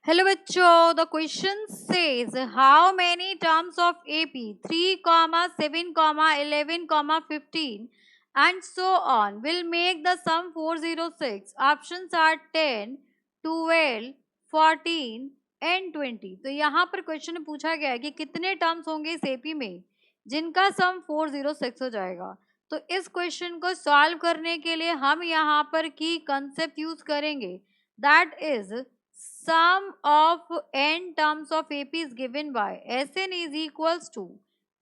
Hello बच्चों, the question says how many terms of AP 3, 7, 11, 15 and so on will make the sum 406. Options are 10, 12, 14 and 20. तो यहाँ पर question में पूछा गया है कि कितने टर्म्स होंगे इस AP में जिनका सम 406 हो जाएगा। तो इस क्वेश्चन को सॉल्व करने के लिए हम यहाँ पर की कंसेप्ट यूज करेंगे, that is sum of n terms of AP is given by Sn is equals to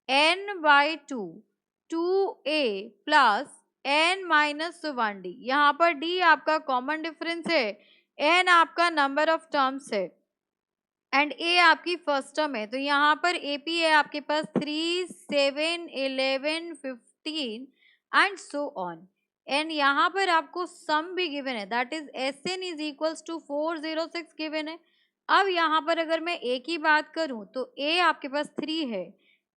n by 2 2a plus n minus 1d। यहाँ पर d आपका कॉमन डिफरेंस है, n आपका नंबर ऑफ टर्म्स है and a आपकी first term है। तो यहाँ पर AP है आपके पास 3, 7, 11, 15 एंड सो ऑन। एंड यहाँ पर आपको सम भी गिवन है, that is Sn is equals to 406 given है। अब यहाँ पर अगर मैं a की बात करूं तो a आपके पास 3 है,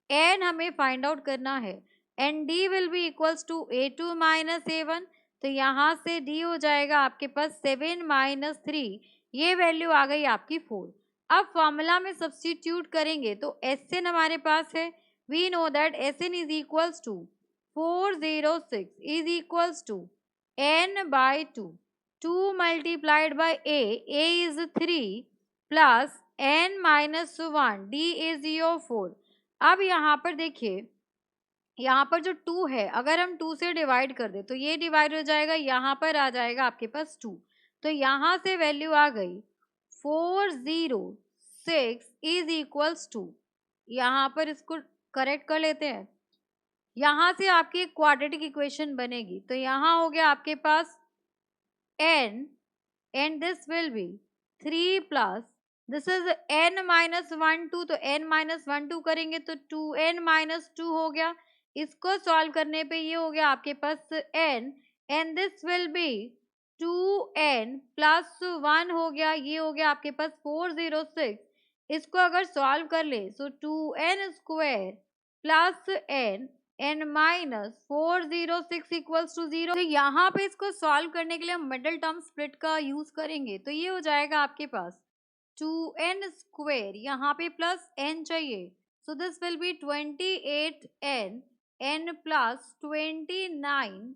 n हमें फाइंड आउट करना है and d will be equals to a2 minus a1। तो यहाँ से d हो जाएगा आपके पास 7 माइनस 3, ये वैल्यू आ गई आपकी 4। अब फॉर्मूला में सब्स्टिट्यूट करेंगे तो Sn हमारे पास है, we know that Sn is equals to 406 is equals to n by 2 2 multiplied by a is 3 plus n minus 1 d is your 4। अब यहाँ पर देखिए, यहाँ पर जो 2 है अगर हम 2 से डिवाइड कर दे तो ये डिवाइड हो जाएगा, यहाँ पर आ जाएगा आपके पास 2। तो यहाँ से वैल्यू आ गई 406 इज इक्वल्स टू, यहाँ पर इसको करेक्ट कर लेते हैं, यहाँ से आपकी एक क्वाड्रेटिक इक्वेशन बनेगी। तो यहाँ हो गया आपके पास n and this will B 3 plus this is n minus 1 2, तो n माइनस 1 2 करेंगे तो 2n माइनस 2 हो गया। इसको सॉल्व करने पे ये हो गया आपके पास n and this will B 2n plus 1 हो गया, ये हो गया आपके पास 406। इसको अगर सॉल्व कर ले so 2n square plus n n minus 406 equals to 0। तो यहाँ पे इसको सॉल्व करने के लिए हम मिडिल टर्म स्प्लिट का यूज करेंगे, तो ये हो जाएगा आपके पास 2n स्क्वायर, यहाँ पे प्लस n चाहिए, so this will be 28n n plus 29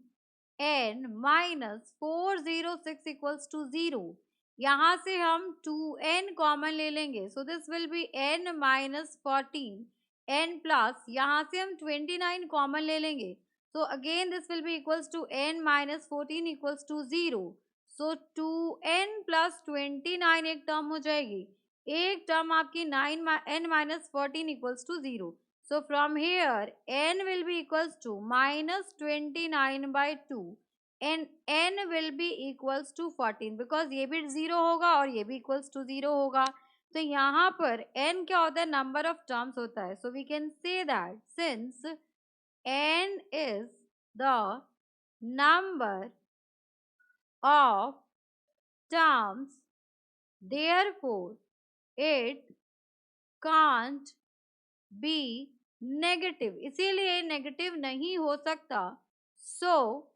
n minus 406 equals to 0। यहाँ से हम 2n कॉमन ले लेंगे, so this will be n minus 14 n plus यहाँ से हम 29 कॉमन ले लेंगे, so again this will be equals to n minus 14 equals to 0। So 2n plus 29 एक टर्म हो जाएगी, एक टर्म आपकी 9 n minus 14 equals to 0। So from here n will be equals to minus 29 by 2 and n will be equals to 14, because ये भी 0 होगा और ये भी equals to 0 होगा। तो यहाँ पर n क्या होता है, नंबर ऑफ टर्म्स होता है। So we can say that since n is the number of terms, therefore it can't be negative, इसीलिए नेगेटिव नहीं हो सकता। So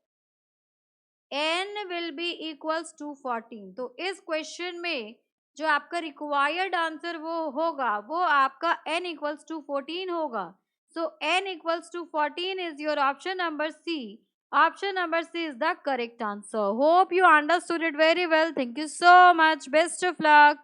n will be equals to 14। तो इस क्वेश्चन में जो आपका रिक्वायर्ड आंसर वो होगा वो आपका n इक्वल्स टू 14 होगा। So n equals to 14 is your option number C. Option number C is the correct answer. Hope you understood it very well. Thank you so much, best of luck.